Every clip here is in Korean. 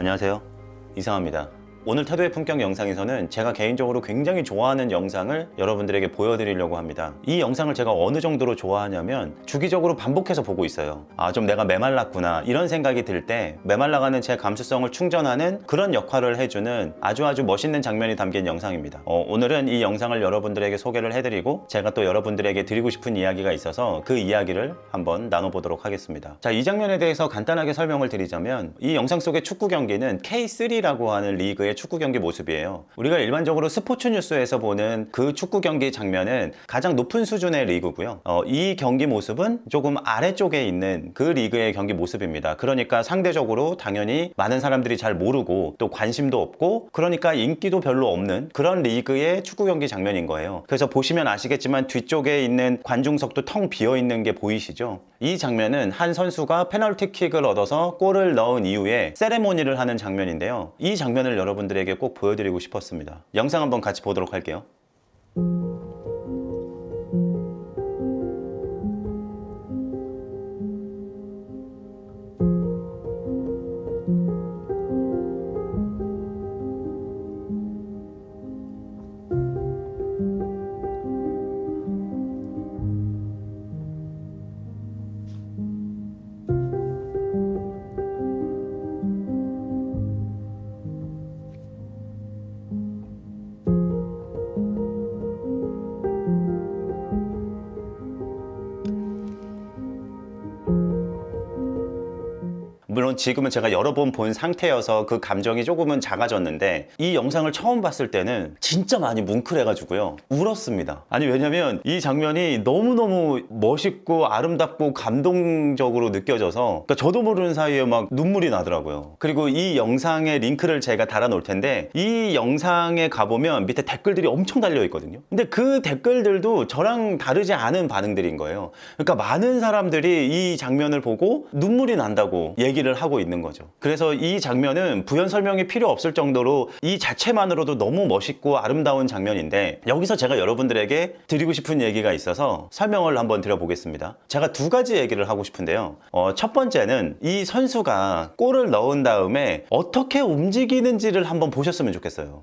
안녕하세요, 이상합니다. 오늘 태도의 품격 영상에서는 제가 개인적으로 굉장히 좋아하는 영상을 여러분들에게 보여드리려고 합니다. 이 영상을 제가 어느 정도로 좋아하냐면 주기적으로 반복해서 보고 있어요. 좀 내가 메말랐구나 이런 생각이 들 때 메말라가는 제 감수성을 충전하는 그런 역할을 해주는 아주 멋있는 장면이 담긴 영상입니다. 오늘은 이 영상을 여러분들에게 소개를 해드리고 제가 또 여러분들에게 드리고 싶은 이야기가 있어서 그 이야기를 한번 나눠보도록 하겠습니다. 자, 이 장면에 대해서 간단하게 설명을 드리자면 이 영상 속의 축구 경기는 K3라고 하는 리그의 축구 경기 모습이에요. 우리가 일반적으로 스포츠 뉴스에서 보는 그 축구 경기 장면은 가장 높은 수준의 리그고요. 이 경기 모습은 조금 아래쪽에 있는 그 리그의 경기 모습입니다. 그러니까 상대적으로 당연히 많은 사람들이 잘 모르고 또 관심도 없고 그러니까 인기도 별로 없는 그런 리그의 축구 경기 장면인 거예요. 그래서 보시면 아시겠지만 뒤쪽에 있는 관중석도 텅 비어 있는 게 보이시죠? 이 장면은 한 선수가 페널티킥을 얻어서 골을 넣은 이후에 세레모니를 하는 장면인데요. 이 장면을 여러분들에게 꼭 보여드리고 싶었습니다. 영상 한번 같이 보도록 할게요. 물론 지금은 제가 여러 번 본 상태여서 그 감정이 조금은 작아졌는데 이 영상을 처음 봤을 때는 진짜 많이 뭉클해가지고요 울었습니다. 아니 왜냐면 이 장면이 너무너무 멋있고 아름답고 감동적으로 느껴져서 그러니까 저도 모르는 사이에 막 눈물이 나더라고요. 그리고 이 영상의 링크를 제가 달아 놓을 텐데 이 영상에 가보면 밑에 댓글들이 엄청 달려 있거든요. 근데 그 댓글들도 저랑 다르지 않은 반응들인 거예요. 그러니까 많은 사람들이 이 장면을 보고 눈물이 난다고 얘기를 하고 있는 거죠. 그래서 이 장면은 부연 설명이 필요 없을 정도로 이 자체만으로도 너무 멋있고 아름다운 장면인데 여기서 제가 여러분들에게 드리고 싶은 얘기가 있어서 설명을 한번 드려보겠습니다. 제가 두 가지 얘기를 하고 싶은데요. 첫 번째는 이 선수가 골을 넣은 다음에 어떻게 움직이는지를 한번 보셨으면 좋겠어요.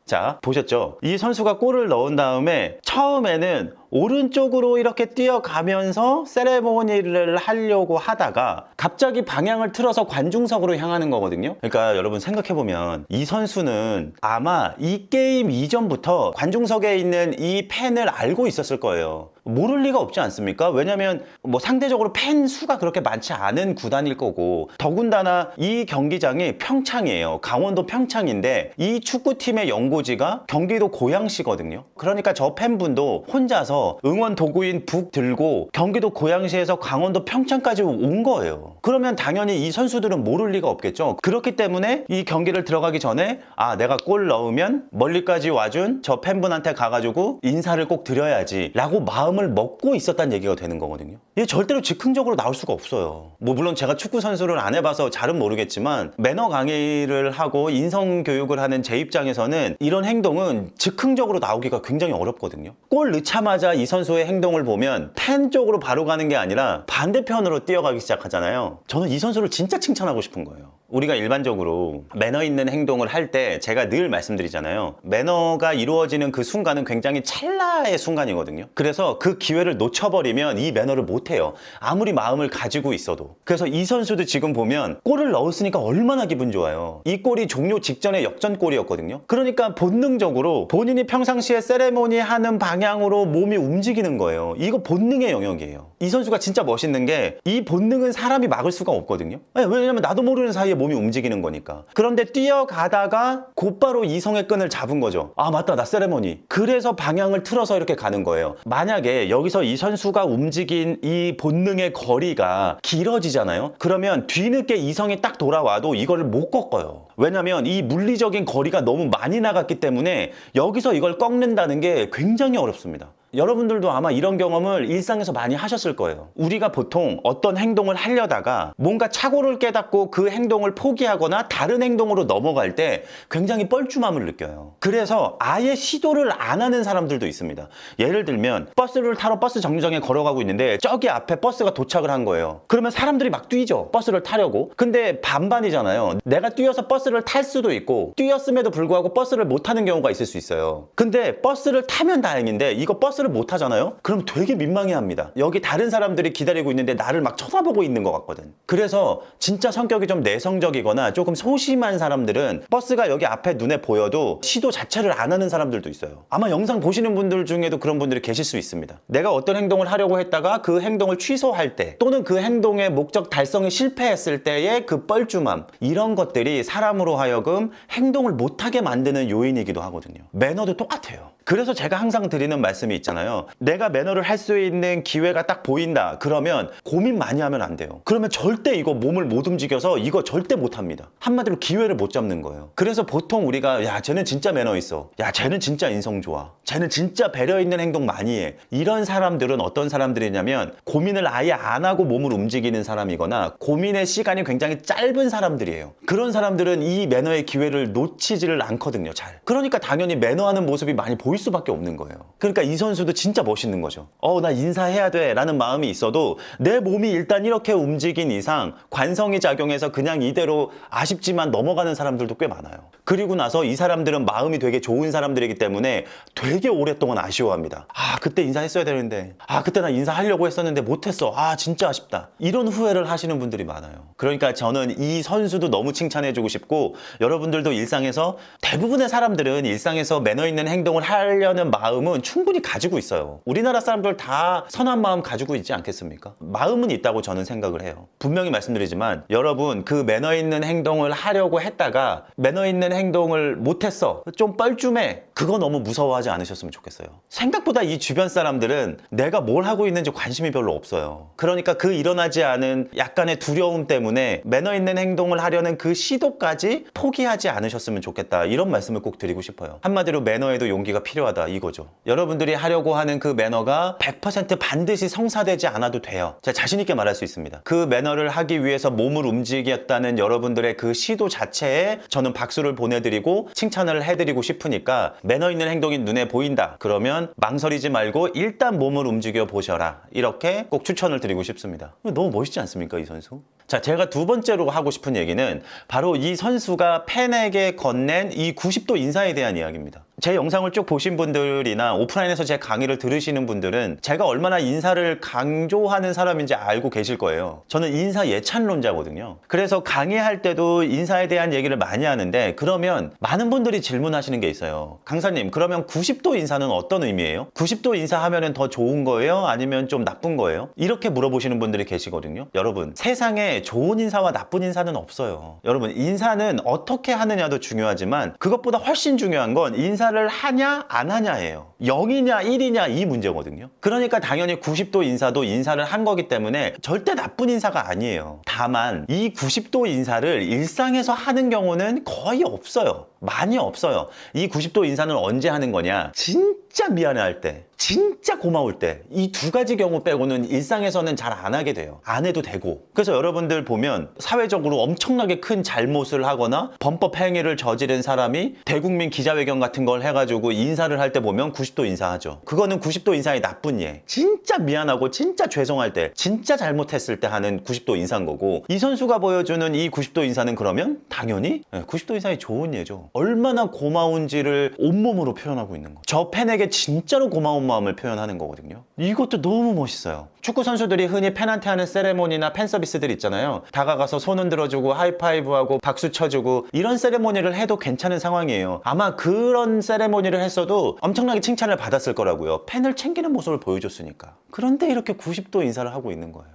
자, 보셨죠? 이 선수가 골을 넣은 다음에 처음에는 오른쪽으로 이렇게 뛰어가면서 세레모니를 하려고 하다가 갑자기 방향을 틀어서 관중석으로 향하는 거거든요. 그러니까 여러분 생각해보면 이 선수는 아마 이 게임 이전부터 관중석에 있는 이 팬을 알고 있었을 거예요. 모를 리가 없지 않습니까? 왜냐면 뭐 상대적으로 팬 수가 그렇게 많지 않은 구단일 거고 더군다나 이 경기장이 평창이에요. 강원도 평창인데 이 축구팀의 연고지가 경기도 고양시거든요. 그러니까 저 팬분도 혼자서 응원 도구인 북 들고 경기도 고양시에서 강원도 평창까지 온 거예요. 그러면 당연히 이 선수들은 모를 리가 없겠죠. 그렇기 때문에 이 경기를 들어가기 전에 내가 골 넣으면 멀리까지 와준 저 팬분한테 가가지고 인사를 꼭 드려야지 라고 마음을 먹고 있었다는 얘기가 되는 거거든요. 이게 절대로 즉흥적으로 나올 수가 없어요. 뭐 물론 제가 축구 선수를 안 해봐서 잘은 모르겠지만 매너 강의를 하고 인성 교육을 하는 제 입장에서는 이런 행동은 즉흥적으로 나오기가 굉장히 어렵거든요. 골 넣자마자 이 선수의 행동을 보면 팬 쪽으로 바로 가는 게 아니라 반대편으로 뛰어가기 시작하잖아요. 저는 이 선수를 진짜 칭찬하고 싶은 거예요. 우리가 일반적으로 매너 있는 행동을 할 때 제가 늘 말씀드리잖아요. 매너가 이루어지는 그 순간은 굉장히 찰나의 순간이거든요. 그래서 그 기회를 놓쳐버리면 이 매너를 못해요. 아무리 마음을 가지고 있어도. 그래서 이 선수도 지금 보면 골을 넣었으니까 얼마나 기분 좋아요. 이 골이 종료 직전에 역전골이었거든요. 그러니까 본능적으로 본인이 평상시에 세레모니 하는 방향으로 몸이 움직이는 거예요. 이거 본능의 영역이에요. 이 선수가 진짜 멋있는 게 이 본능은 사람이 막을 수가 없거든요. 왜냐면 나도 모르는 사이에 몸이 움직이는 거니까. 그런데 뛰어가다가 곧바로 이성의 끈을 잡은 거죠. 맞다, 나 세레모니. 그래서 방향을 틀어서 이렇게 가는 거예요. 만약에 여기서 이 선수가 움직인 이 본능의 거리가 길어지잖아요. 그러면 뒤늦게 이성이 딱 돌아와도 이거를 못 꺾어요. 왜냐면 이 물리적인 거리가 너무 많이 나갔기 때문에 여기서 이걸 꺾는다는 게 굉장히 어렵습니다. 여러분들도 아마 이런 경험을 일상에서 많이 하셨을 거예요. 우리가 보통 어떤 행동을 하려다가 뭔가 착오를 깨닫고 그 행동을 포기하거나 다른 행동으로 넘어갈 때 굉장히 뻘쭘함을 느껴요. 그래서 아예 시도를 안 하는 사람들도 있습니다. 예를 들면 버스를 타러 버스 정류장에 걸어가고 있는데 저기 앞에 버스가 도착을 한 거예요. 그러면 사람들이 막 뛰죠. 버스를 타려고. 근데 반반이잖아요. 내가 뛰어서 버스를 탈 수도 있고 뛰었음에도 불구하고 버스를 못 타는 경우가 있을 수 있어요. 근데 버스를 타면 다행인데 이거 버스를 못 타잖아요? 그럼 되게 민망해합니다. 여기 다른 사람들이 기다리고 있는데 나를 막 쳐다보고 있는 것 같거든. 그래서 진짜 성격이 좀 내성적이거나 조금 소심한 사람들은 버스가 여기 앞에 눈에 보여도 시도 자체를 안 하는 사람들도 있어요. 아마 영상 보시는 분들 중에도 그런 분들이 계실 수 있습니다. 내가 어떤 행동을 하려고 했다가 그 행동을 취소할 때 또는 그 행동의 목적 달성에 실패했을 때의 그 뻘쭘함, 이런 것들이 사람으로 하여금 행동을 못하게 만드는 요인이기도 하거든요. 매너도 똑같아요. 그래서 제가 항상 드리는 말씀이 있잖아요. 내가 매너를 할 수 있는 기회가 딱 보인다. 그러면 고민 많이 하면 안 돼요. 그러면 절대 이거 몸을 못 움직여서 이거 절대 못 합니다. 한마디로 기회를 못 잡는 거예요. 그래서 보통 우리가 야, 쟤는 진짜 매너 있어. 야, 쟤는 진짜 인성 좋아. 쟤는 진짜 배려 있는 행동 많이 해. 이런 사람들은 어떤 사람들이냐면 고민을 아예 안 하고 몸을 움직이는 사람이거나 고민의 시간이 굉장히 짧은 사람들이에요. 그런 사람들은 이 매너의 기회를 놓치지를 않거든요, 잘. 그러니까 당연히 매너하는 모습이 많이 보일 수밖에 없는 거예요. 그러니까 이 선수도 진짜 멋있는 거죠. 나 인사해야 돼 라는 마음이 있어도 내 몸이 일단 이렇게 움직인 이상 관성이 작용해서 그냥 이대로 아쉽지만 넘어가는 사람들도 꽤 많아요. 그리고 나서 이 사람들은 마음이 되게 좋은 사람들이기 때문에 되게 오랫동안 아쉬워합니다. 그때 인사했어야 되는데, 그때 나 인사하려고 했었는데 못했어. 진짜 아쉽다. 이런 후회를 하시는 분들이 많아요. 그러니까 저는 이 선수도 너무 칭찬해주고 싶고, 여러분들도 일상에서, 대부분의 사람들은 일상에서 매너 있는 행동을 하려는 마음은 충분히 가지고 있어요. 우리나라 사람들 다 선한 마음 가지고 있지 않겠습니까? 마음은 있다고 저는 생각을 해요. 분명히 말씀드리지만 여러분, 그 매너 있는 행동을 하려고 했다가 매너 있는 행동을 못했어, 좀 뻘쭘해, 그거 너무 무서워하지 않으셨으면 좋겠어요. 생각보다 이 주변 사람들은 내가 뭘 하고 있는지 관심이 별로 없어요. 그러니까 그 일어나지 않은 약간의 두려움 때문에 매너 있는 행동을 하려는 그 시도까지 포기하지 않으셨으면 좋겠다, 이런 말씀을 꼭 드리고 싶어요. 한마디로 매너에도 용기가 필요하다, 이거죠. 여러분들이 하려고 하는 그 매너가 100% 반드시 성사되지 않아도 돼요. 제가 자신 있게 말할 수 있습니다. 그 매너를 하기 위해서 몸을 움직였다는 여러분들의 그 시도 자체에 저는 박수를 보내드리고 칭찬을 해드리고 싶으니까, 매너 있는 행동이 눈에 보인다 그러면 망설이지 말고 일단 몸을 움직여 보셔라, 이렇게 꼭 추천을 드리고 싶습니다. 너무 멋있지 않습니까, 이 선수? 자, 제가 두 번째로 하고 싶은 얘기는 바로 이 선수가 팬에게 건넨 이 90도 인사에 대한 이야기입니다. 제 영상을 쭉 보신 분들이나 오프라인에서 제 강의를 들으시는 분들은 제가 얼마나 인사를 강조하는 사람인지 알고 계실 거예요. 저는 인사 예찬론자거든요. 그래서 강의할 때도 인사에 대한 얘기를 많이 하는데, 그러면 많은 분들이 질문하시는 게 있어요. 강사님, 그러면 90도 인사는 어떤 의미예요? 90도 인사하면 더 좋은 거예요? 아니면 좀 나쁜 거예요? 이렇게 물어보시는 분들이 계시거든요. 여러분, 세상에 좋은 인사와 나쁜 인사는 없어요. 여러분, 인사는 어떻게 하느냐도 중요하지만 그것보다 훨씬 중요한 건 인사를 하냐 안 하냐예요. 0이냐 1이냐 이 문제거든요. 그러니까 당연히 90도 인사도 인사를 한 거기 때문에 절대 나쁜 인사가 아니에요. 다만 이 90도 인사를 일상에서 하는 경우는 거의 없어요. 많이 없어요. 이 90도 인사는 언제 하는 거냐? 진짜 미안해할 때, 진짜 고마울 때, 이 두 가지 경우 빼고는 일상에서는 잘 안 하게 돼요. 안 해도 되고. 그래서 여러분들 보면 사회적으로 엄청나게 큰 잘못을 하거나 범법 행위를 저지른 사람이 대국민 기자회견 같은 걸 해가지고 인사를 할 때 보면 90도 인사하죠. 그거는 90도 인사의 나쁜 예. 진짜 미안하고 진짜 죄송할 때, 진짜 잘못했을 때 하는 90도 인사인 거고, 이 선수가 보여주는 이 90도 인사는 그러면 당연히 90도 인사의 좋은 예죠. 얼마나 고마운지를 온몸으로 표현하고 있는 거. 저 팬에게 진짜로 고마운 마음을 표현하는 거거든요. 이것도 너무 멋있어요. 축구 선수들이 흔히 팬한테 하는 세레모니나 팬 서비스들 있잖아요. 다가가서 손 흔들어주고 하이파이브하고 박수 쳐주고, 이런 세레모니를 해도 괜찮은 상황이에요. 아마 그런 세레모니를 했어도 엄청나게 칭찬을 받았을 거라고요. 팬을 챙기는 모습을 보여줬으니까. 그런데 이렇게 90도 인사를 하고 있는 거예요.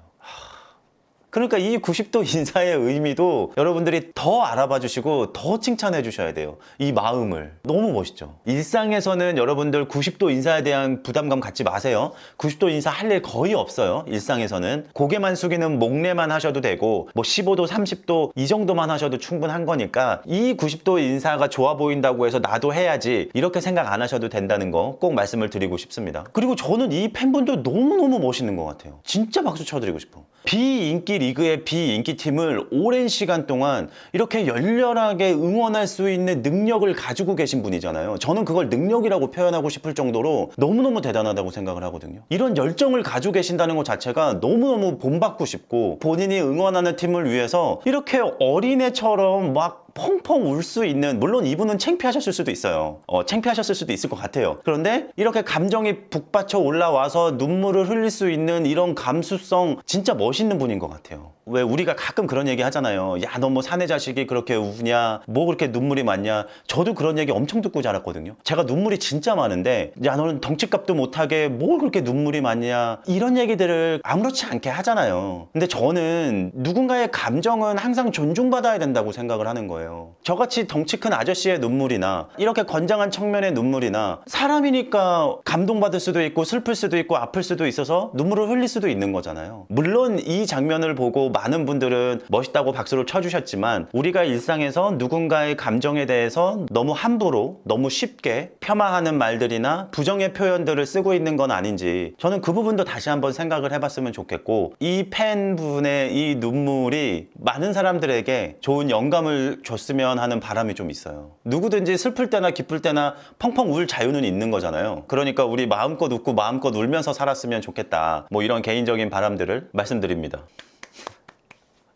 그러니까 이 90도 인사의 의미도 여러분들이 더 알아봐 주시고 더 칭찬해 주셔야 돼요. 이 마음을. 너무 멋있죠. 일상에서는 여러분들 90도 인사에 대한 부담감 갖지 마세요. 90도 인사 할 일 거의 없어요. 일상에서는 고개만 숙이는 목례만 하셔도 되고 뭐 15도 30도 이 정도만 하셔도 충분한 거니까 이 90도 인사가 좋아 보인다고 해서 나도 해야지 이렇게 생각 안 하셔도 된다는 거 꼭 말씀을 드리고 싶습니다. 그리고 저는 이 팬분들 너무너무 멋있는 것 같아요. 진짜 박수 쳐드리고 싶어. 비인기 리그의 비인기 팀을 오랜 시간 동안 이렇게 열렬하게 응원할 수 있는 능력을 가지고 계신 분이잖아요. 저는 그걸 능력이라고 표현하고 싶을 정도로 너무너무 대단하다고 생각을 하거든요. 이런 열정을 가지고 계신다는 것 자체가 너무너무 본받고 싶고 본인이 응원하는 팀을 위해서 이렇게 어린애처럼 막 펑펑 울 수 있는, 물론 이분은 창피하셨을 수도 있어요. 창피하셨을 수도 있을 것 같아요. 그런데 이렇게 감정이 북받쳐 올라와서 눈물을 흘릴 수 있는 이런 감수성 진짜 멋있는 분인 것 같아요. 왜 우리가 가끔 그런 얘기 하잖아요. 야, 너 뭐 사내 자식이 그렇게 우냐? 뭐 그렇게 눈물이 많냐? 저도 그런 얘기 엄청 듣고 자랐거든요. 제가 눈물이 진짜 많은데 야, 너는 덩치값도 못하게 뭘 그렇게 눈물이 많냐? 이런 얘기들을 아무렇지 않게 하잖아요. 근데 저는 누군가의 감정은 항상 존중받아야 된다고 생각을 하는 거예요. 저같이 덩치 큰 아저씨의 눈물이나 이렇게 건장한 청년의 눈물이나 사람이니까 감동받을 수도 있고 슬플 수도 있고 아플 수도 있어서 눈물을 흘릴 수도 있는 거잖아요. 물론 이 장면을 보고 많은 분들은 멋있다고 박수를 쳐주셨지만 우리가 일상에서 누군가의 감정에 대해서 너무 함부로 너무 쉽게 폄하하는 말들이나 부정의 표현들을 쓰고 있는 건 아닌지 저는 그 부분도 다시 한번 생각을 해봤으면 좋겠고 이 팬분의 이 눈물이 많은 사람들에게 좋은 영감을 줬으면 하는 바람이 좀 있어요. 누구든지 슬플 때나 기쁠 때나 펑펑 울 자유는 있는 거잖아요. 그러니까 우리 마음껏 웃고 마음껏 울면서 살았으면 좋겠다. 뭐 이런 개인적인 바람들을 말씀드립니다.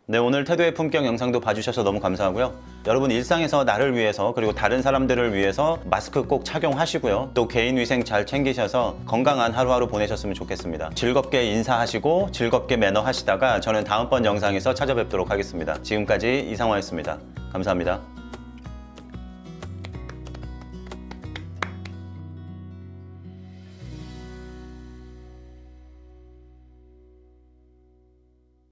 네, 오늘 태도의 품격 영상도 봐주셔서 너무 감사하고요. 여러분 일상에서 나를 위해서 그리고 다른 사람들을 위해서 마스크 꼭 착용하시고요. 또 개인위생 잘 챙기셔서 건강한 하루하루 보내셨으면 좋겠습니다. 즐겁게 인사하시고 즐겁게 매너 하시다가 저는 다음번 영상에서 찾아뵙도록 하겠습니다. 지금까지 이상화였습니다. 감사합니다.